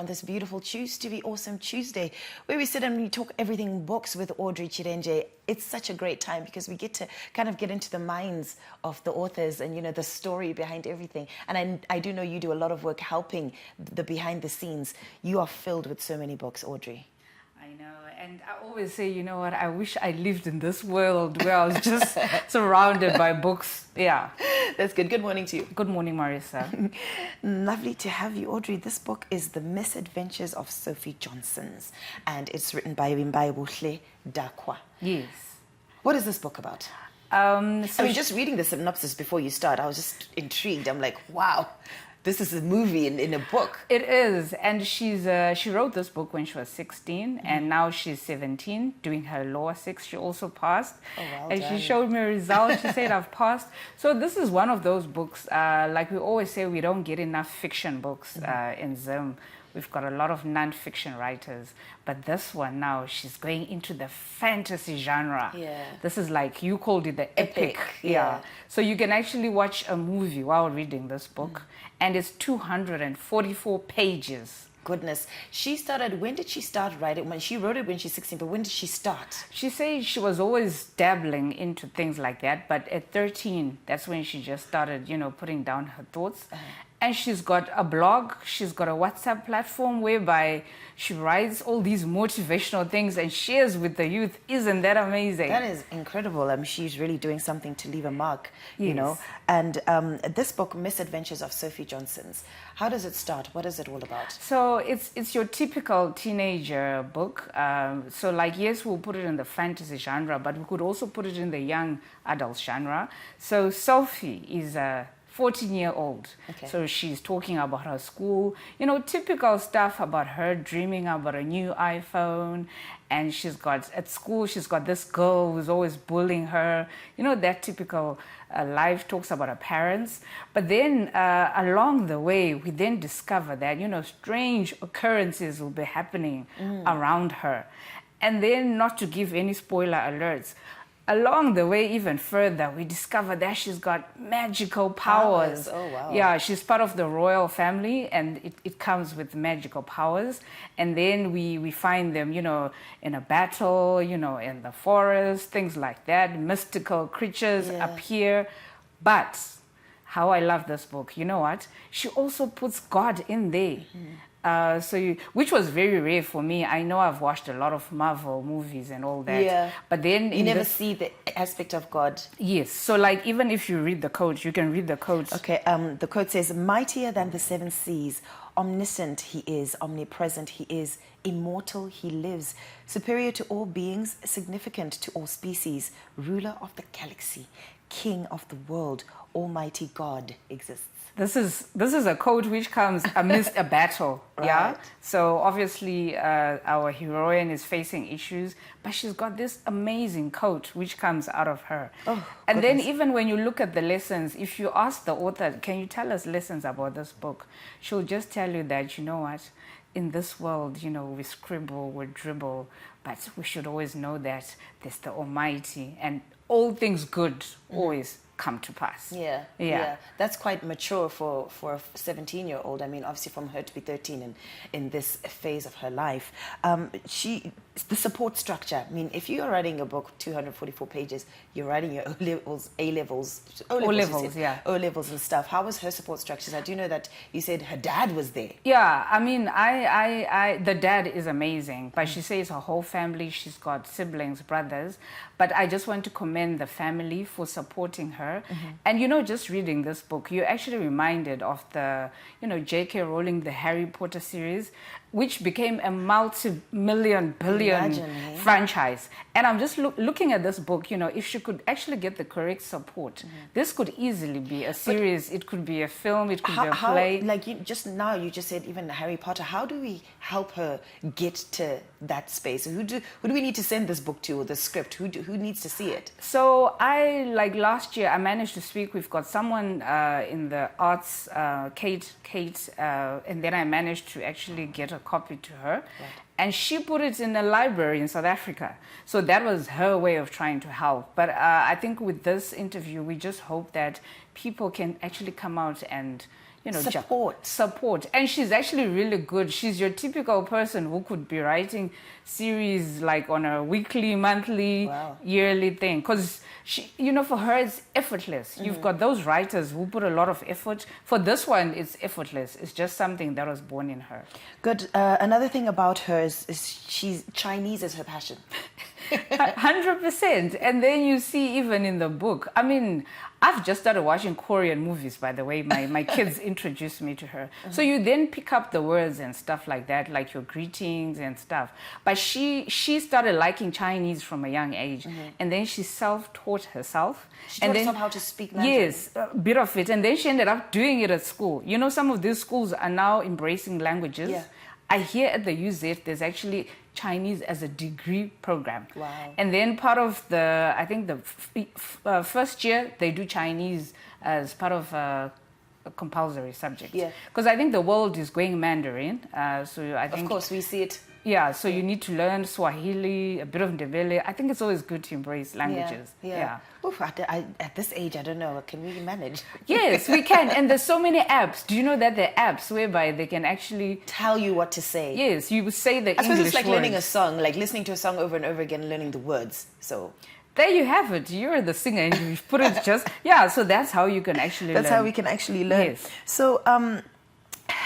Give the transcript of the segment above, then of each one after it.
this beautiful Choose to Be Awesome Tuesday, where we sit and we talk everything books with Audrey Chirenje. It's such a great time because we get to kind of get into the minds of the authors and, you know, the story behind everything. And I do know you do a lot of work helping the behind the scenes. You are filled with so many books, Audrey. I know, and I always say, you know what, I wish I lived in this world where I was just surrounded by books. Yeah. That's good. Good morning to you. Good morning, Marissa. Lovely to have you, Audrey. This book is The Misadventures of Sophie Johnsons, and it's written by Buhle Dakwa. Yes. What is this book about? I mean, just reading the synopsis before you start, I was just intrigued. I'm like, wow. This is a movie in a book. It is, and she wrote this book when she was 16, and now she's 17, doing her law 6. She also passed, and she showed me a result. She said, "I've passed." So this is one of those books. Like we always say, we don't get enough fiction books in Zim. We've got a lot of non-fiction writers, but this one now, she's going into the fantasy genre. Yeah. This is like, you called it the epic. Yeah. So you can actually watch a movie while reading this book, and it's 244 pages. Goodness. When did she start writing? When she wrote it when she's 16, but when did she start? She says she was always dabbling into things like that, but at 13, that's when she just started, you know, putting down her thoughts. And she's got a blog, she's got a WhatsApp platform whereby she writes all these motivational things and shares with the youth. Isn't that amazing? That is incredible. I mean, she's really doing something to leave a mark, you know. And this book, Misadventures of Sophie Johnsons, how does it start? What is it all about? So it's your typical teenager book. So like, yes, we'll put it in the fantasy genre, but we could also put it in the young adult genre. So Sophie is a 14-year-old. So she's talking about her school, you know, typical stuff about her dreaming about a new iPhone. And at school, she's got this girl who's always bullying her. You know, that typical life, talks about her parents. But then along the way, we then discover that, you know, strange occurrences will be happening around her. And then, not to give any spoiler alerts, along the way, even further, we discover that she's got magical powers. Oh, wow. Yeah, she's part of the royal family, and it comes with magical powers. And then we find them, you know, in a battle, you know, in the forest, things like that. Mystical creatures appear. But how I love this book, you know what? She also puts God in there. Which was very rare for me. I know I've watched a lot of Marvel movies and all that. Yeah. But then you never see the aspect of God. Yes. So like, even if you read the quote, you can read the quote. Okay. The quote says, "Mightier than the seven seas, omniscient he is, omnipresent he is, immortal he lives, superior to all beings, significant to all species, ruler of the galaxy, king of the world, almighty God exists." This is a quote which comes amidst a battle, yeah? So obviously our heroine is facing issues, but she's got this amazing quote which comes out of her. And then even when you look at the lessons, if you ask the author, can you tell us lessons about this book? She'll just tell you that, you know what, in this world, you know, we scribble, we dribble, but we should always know that there's the Almighty, and all things good always come to pass. Yeah. That's quite mature for a 17-year-old. I mean, obviously from her to be 13 in this phase of her life. The support structure. I mean, if you're writing a book, 244 pages, you're writing your O-levels and stuff. How was her support structures? I do know that you said her dad was there. Yeah, I mean, the dad is amazing, but she says her whole family, she's got siblings, brothers, but I just want to commend the family for supporting her. And, you know, just reading this book, you're actually reminded of the, you know, J.K. Rowling, the Harry Potter series, which became a multi-billion franchise. And I'm just looking at this book, you know, if she could actually get the correct support, this could easily be a series, it could be a film, it could be a play. Like you just said, even Harry Potter, how do we help her get to that space? Who do we need to send this book to, or the script? Who needs to see it? So last year, I managed to speak. We've got someone in the arts, Kate, and then I managed to actually get a copy to her. And she put it in a library in South Africa. So that was her way of trying to help. But I think with this interview, we just hope that people can actually come out and, support. And she's actually really good. She's your typical person who could be writing series like on a weekly, monthly, yearly thing. Because for her, it's effortless. You've got those writers who put a lot of effort. For this one, it's effortless. It's just something that was born in her. Good. Another thing about her is she's Chinese is her passion. 100%. And then you see even in the book, I mean, I've just started watching Korean movies, by the way. My kids introduced me to her. So you then pick up the words and stuff like that, like your greetings and stuff. But she started liking Chinese from a young age. And then she self-taught herself. She taught herself how to speak Mandarin. Yes, a bit of it. And then she ended up doing it at school. Some of these schools are now embracing languages. Yeah. I hear at the UZ there's actually Chinese as a degree program. Wow. And then part of I think the first year, they do Chinese as part of a compulsory subject. Yeah. Because I think the world is going Mandarin. So I think... Of course, we see it. Yeah, so you need to learn Swahili, a bit of Ndebele. I think it's always good to embrace languages. Yeah. Oof, at this age, I don't know. Can we manage? Yes, we can. And there's so many apps. Do you know that there are apps whereby they can actually... tell you what to say. Yes, you say the English I suppose it's like words. learning a song, like listening to a song over and over again and learning the words. So... there you have it. You're the singer and you put it just... so that's how you can actually learn. That's how we can actually learn. Yes. So,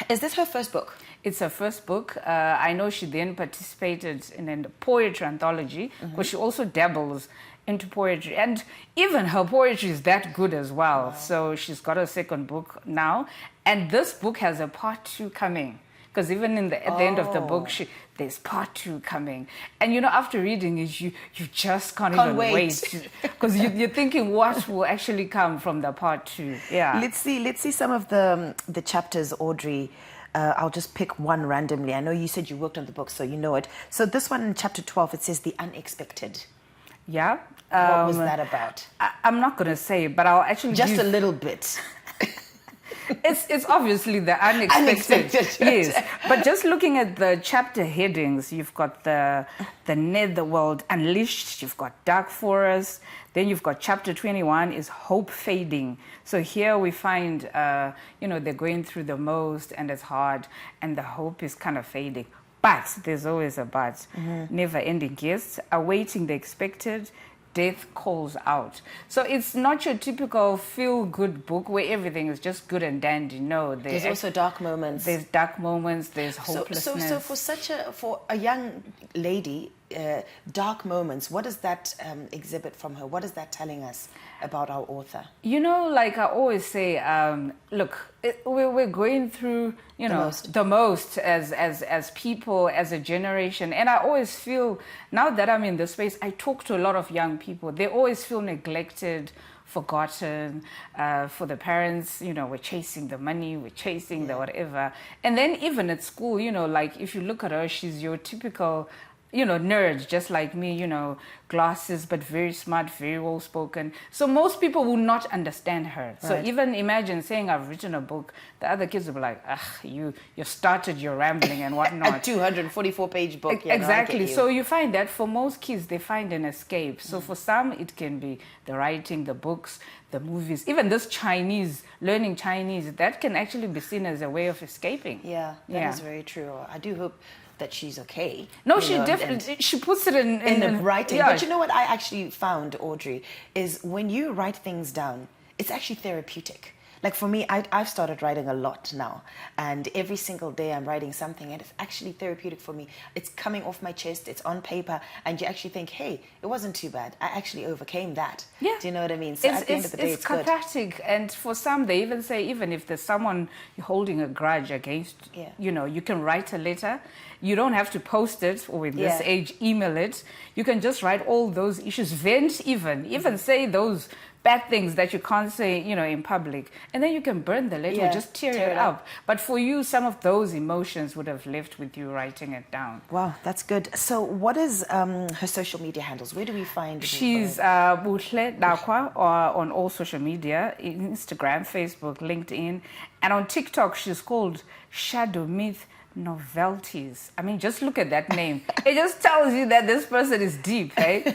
is this her first book? It's her first book. I know she then participated in a poetry anthology, because she also dabbles into poetry. And even her poetry is that good as well. Wow. So she's got a second book now. And this book has a part 2 coming. Because even at the end of the book, there's part 2 coming. And after reading it, you just can't even wait. Because you're thinking what will actually come from the part 2. Yeah. Let's see some of the chapters, Audrey. I'll just pick one randomly. I know you said you worked on the book, so you know it. So this one in chapter 12, it says the unexpected. Yeah. What was that about? I'm not going to say, but I'll actually just a little bit. It's obviously the unexpected. Yes. But just looking at the chapter headings, you've got the Netherworld Unleashed, you've got Dark Forest, then you've got chapter 21 is Hope Fading. So here we find, they're going through the most and it's hard and the hope is kind of fading. But there's always a but. Never ending guests, awaiting the expected, death calls out. So it's not your typical feel-good book where everything is just good and dandy. No, there's also dark moments. There's dark moments. There's hopelessness. So for a young lady, dark moments. What does that exhibit from her? What is that telling us about our author? Like I always say, look, we're going through the most as people, as a generation, and I always feel now that I'm in this space, I talk to a lot of young people. They always feel neglected, forgotten. For the parents, we're chasing the money, we're chasing the whatever, and then even at school, like if you look at her, she's your typical nerd, just like me, glasses, but very smart, very well spoken. So most people will not understand her. Right. So even imagine saying I've written a book, the other kids will be like, you started your rambling and whatnot. A 244-page book. Exactly. So you find that for most kids, they find an escape. So for some, it can be the writing, the books, the movies, even this Chinese, learning Chinese, that can actually be seen as a way of escaping. Yeah, that is very true. I do hope that she's okay. No, she definitely, she puts it in the writing. Yeah. But you know what I actually found, Audrey, is when you write things down, it's actually therapeutic. Like for me, I've started writing a lot now, and every single day I'm writing something, and it's actually therapeutic for me. It's coming off my chest, it's on paper, and you actually think, hey, it wasn't too bad. I actually overcame that. Yeah. Do you know what I mean? So at the end of the day, it's cathartic. Good. And for some, they even say, even if there's someone you're holding a grudge against, you can write a letter. You don't have to post it, or in this age, email it. You can just write all those issues, vent even say those bad things that you can't say, in public. And then you can burn the letter or just tear it up. But for you, some of those emotions would have left with you writing it down. Wow, that's good. So what is her social media handles? Where do we find her? She's Buhle Dakwa on all social media, Instagram, Facebook, LinkedIn. And on TikTok, she's called Shadow Myth Novelties. I mean, just look at that name. It just tells you that this person is deep, right?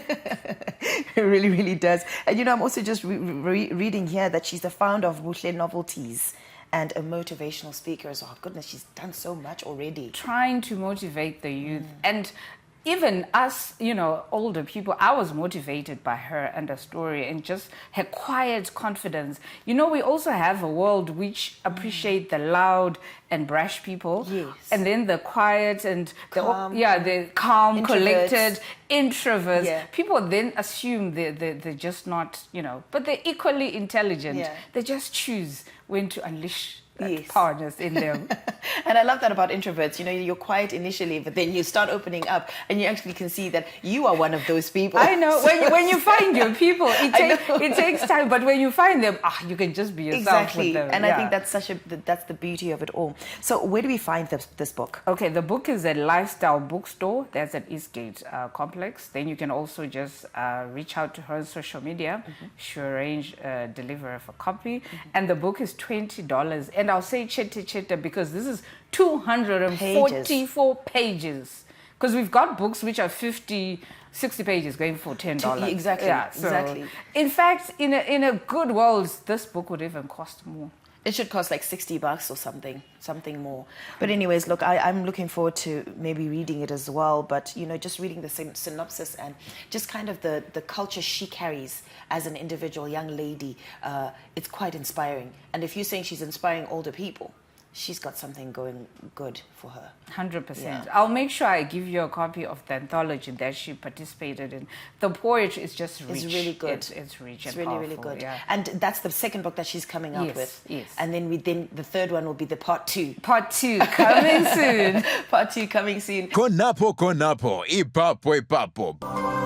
It really, really does. And I'm also just reading here that she's the founder of Buhle Novelties. and a motivational speaker as well. Goodness, she's done so much already. Trying to motivate the youth. And even us, older people, I was motivated by her and her story and just her quiet confidence. We also have a world which appreciate the loud and brash people. Yes. And then the quiet and Calm. the calm, Introverts. collected introverts. Yeah. People then assume they're just not, but they're equally intelligent. Yeah. They just choose when to unleash that Yes. powerness in them. And I love that about introverts. You're quiet initially, but then you start opening up and you actually can see that you are one of those people. I know. When you find your people, I know. it takes time. But when you find them, you can just be yourself Exactly. with them. And I think that's the beauty of it all. So where do we find this book? Okay, the book is at Lifestyle Bookstore. That's at Eastgate Complex. Then you can also just reach out to her on social media. She'll arrange a delivery of a copy. And the book is $20. And I'll say chete because this is 244 pages. Because we've got books which are 50, 60 pages going for $10. Exactly. Yeah, so Exactly. in fact, in a good world, this book would even cost more. It should cost like $60 or something more. But anyways, look, I'm looking forward to maybe reading it as well. But, just reading the synopsis and just kind of the culture she carries as an individual young lady, it's quite inspiring. And if you're saying she's inspiring older people, she's got something going good for her. 100%. Yeah. I'll make sure I give you a copy of the anthology that she participated in. The poetry is just rich. It's really good. It's rich It's and really, powerful. really good. Yeah. And that's the second book that she's coming out Yes, with. yes. And then the third one will be the part 2. Part 2 coming soon. Part 2 coming soon. Konapo, ipapo.